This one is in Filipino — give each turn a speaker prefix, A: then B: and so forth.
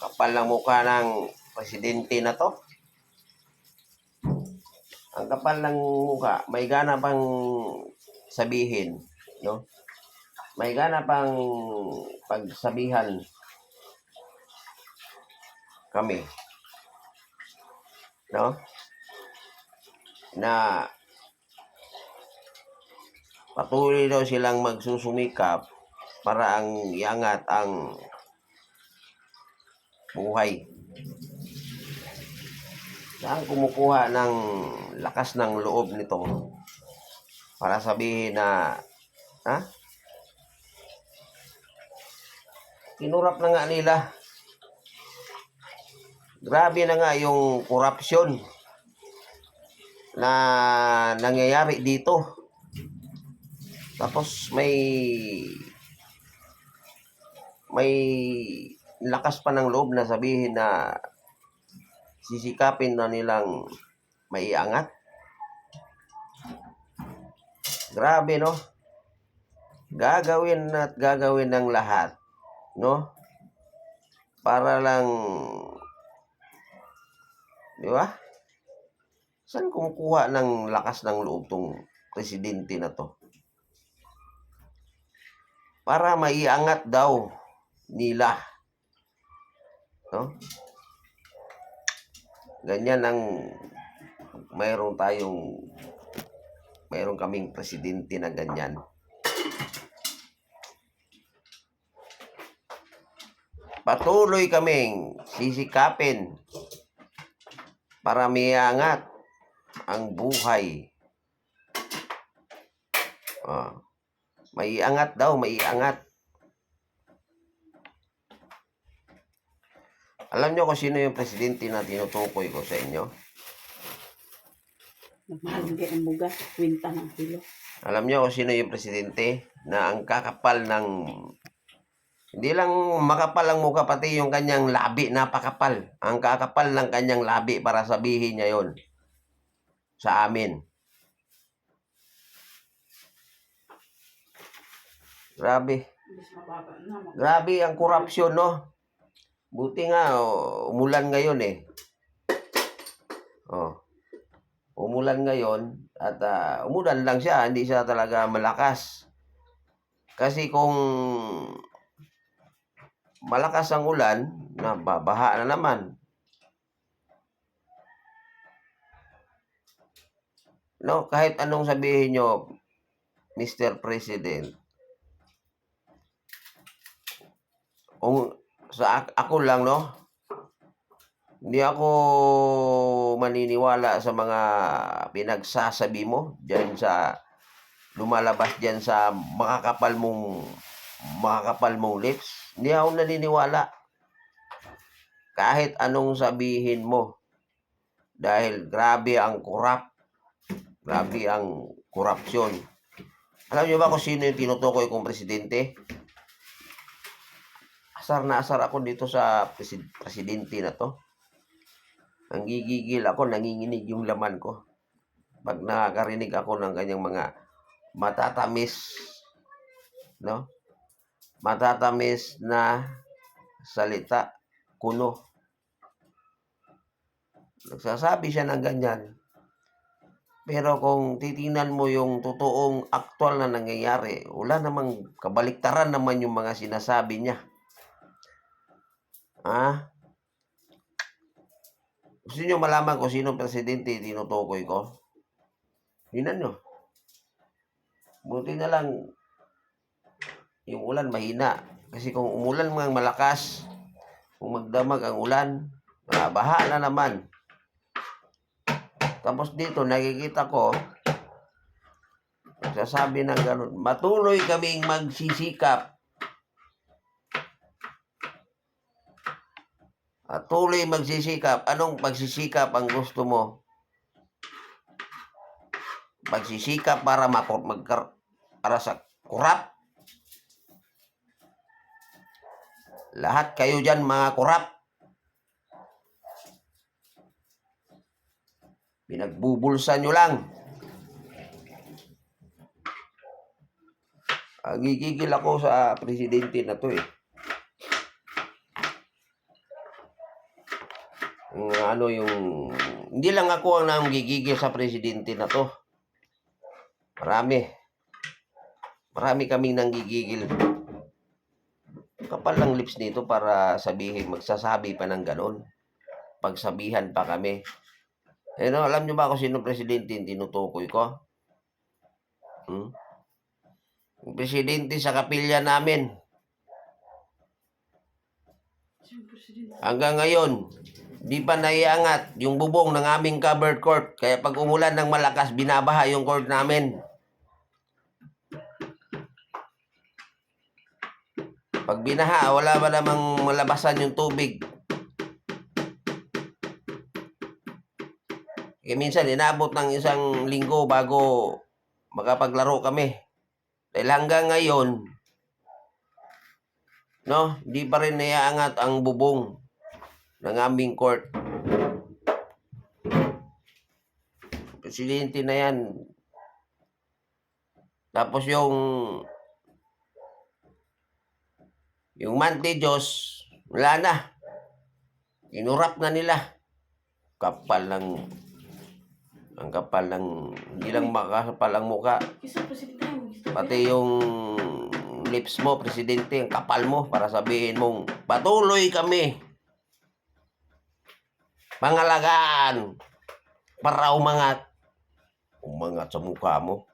A: Kapal ng mukha ng presidente na to. Ang kapal ng mukha, may gana pang sabihin, no? May gana pang pagsabihan kami, no? Na patuloy daw silang magsusumikap para ang iangat ang buhay. Saan kumukuha ng lakas ng loob nito para sabihin na, kinurap na nga nila. Grabe na nga yung korupsyon na nangyayari dito. Tapos may lakas pa ng loob na sabihin na sisikapin na nilang maiangat. Grabe, no? Gagawin at gagawin ng lahat, no? Para lang, di ba? Saan kumukuha ng lakas ng loob tong presidente na to? Para maiangat daw nila, no? Ganyan ang mayroon kaming presidente na ganyan. Patuloy kaming sisikapin para maiangat ang buhay. Maiangat daw, maiangat. Alam nyo kung sino yung presidente na tinutukoy ko sa inyo?
B: Nagmahalagay ang buga, kwenta ng kilo.
A: Alam nyo kung sino yung presidente na ang kakapal ng... Hindi lang makapal ang mukha, pati yung kanyang labi, napakapal. Ang kakapal ng kanyang labi para sabihin niya yon sa amin. Grabe. Grabe ang korupsyon, no? Buti nga, umulan ngayon eh. Umulan ngayon at umulan lang siya, hindi siya talaga malakas. Kasi kung malakas ang ulan, nababaha na naman. No, kahit anong sabihin nyo, Mr. President, ako lang, no? Hindi ako maniniwala sa mga pinagsasabi mo diyan sa lumalabas diyan sa makakapal mong lips. Hindi ako naniniwala kahit anong sabihin mo dahil grabe ang korupsyon. Alam niyo ba kung sino yung tinutukoy kong presidente? Asar na asar ako dito sa presidente na to. Ang gigigil ako, nanginginig yung laman ko pag nakakarinig ako ng kanyang mga matatamis, no? Matatamis na salita, kuno. Nagsasabi siya ng ganyan. Pero kung titingnan mo yung totoong aktual na nangyayari, wala namang kabaliktaran naman yung mga sinasabi niya. Gusto nyo malaman kung sino presidente tinutukoy ko? Hinan nyo. Buti na lang yung ulan mahina. Kasi kung umulan mga malakas, kung magdamag ang ulan, baha na naman. Tapos dito nakikita ko, nagsasabi ng ganun, patuloy kaming magsisikap. Tuloy magsisikap. Anong pagsisikap ang gusto mo? Pagsisikap para para sa kurap? Lahat kayo dyan mga kurap. Pinagbubulsa nyo lang. Gigigil ako sa presidente na to eh. ano yung hindi lang ako ang nanggigigil sa presidente na to. Marami kaming nanggigigil. Kapal ng lips nito para sabihin, magsasabi pa ng ganon. Pagsabihan pa kami. Eh no, alam nyo ba kung sino presidente yung tinutukoy ko? Yung presidente sa kapilya namin. Hanggang ngayon, di pa naiangat yung bubong ng aming covered court. Kaya pag umulan ng malakas, binabaha yung court namin. Pag binaha, wala ba namang malabasan yung tubig. Kaya minsan, inabot ng isang linggo bago makapaglaro kami. Dahil hanggang ngayon, no, di pa rin naiangat ang bubong ng aming court. Presidente na yan. Tapos yung Mante Diyos, wala na. Inurap na nila. Ang kapal ng, hindi lang makakapal ang muka. Pati yung lips mo, presidente, ang kapal mo para sabihin mong patuloy kami pangalagaan para umangat sa mukha mo.